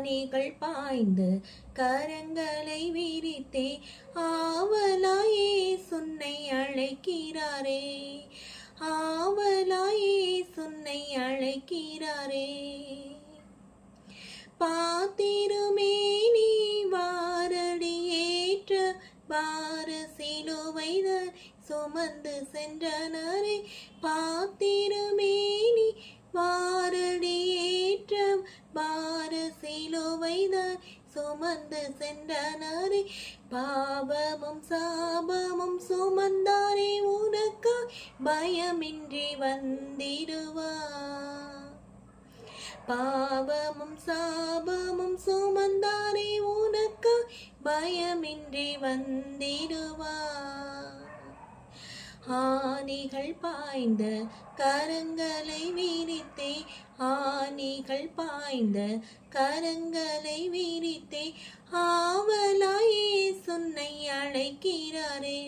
ஆணிகள் பாய்ந்து கரங்களை விரித்தே ஆவலாயே சுன்னை அழைக்கிறாரே, ஆவலாயே சுன்னை அழைக்கிறாரே. பாத்திருமே நீ வாரடி ஏற்ற பார சிலுவைதான் சுமந்து சென்றனரே, பாத்திருமே நீ வாரடி ஏற்ற பார சிலுவைதான் சுமந்து சென்றனரே. பாவமும் சாபமும் சுமந்தாரே உனக்கா பயமின்றி வந்திடுவார், பாவமும் சாபமும் சுமந்தாரே உனக்கா பயமின்றி வந்திடுவார். ஆணிகள் பாய்ந்த கரங்களை விரித்தே, ஆணிகள் பாய்ந்த கரங்களை விரித்தே ஆவலாயே சுன்னை அழைக்கிறாரே.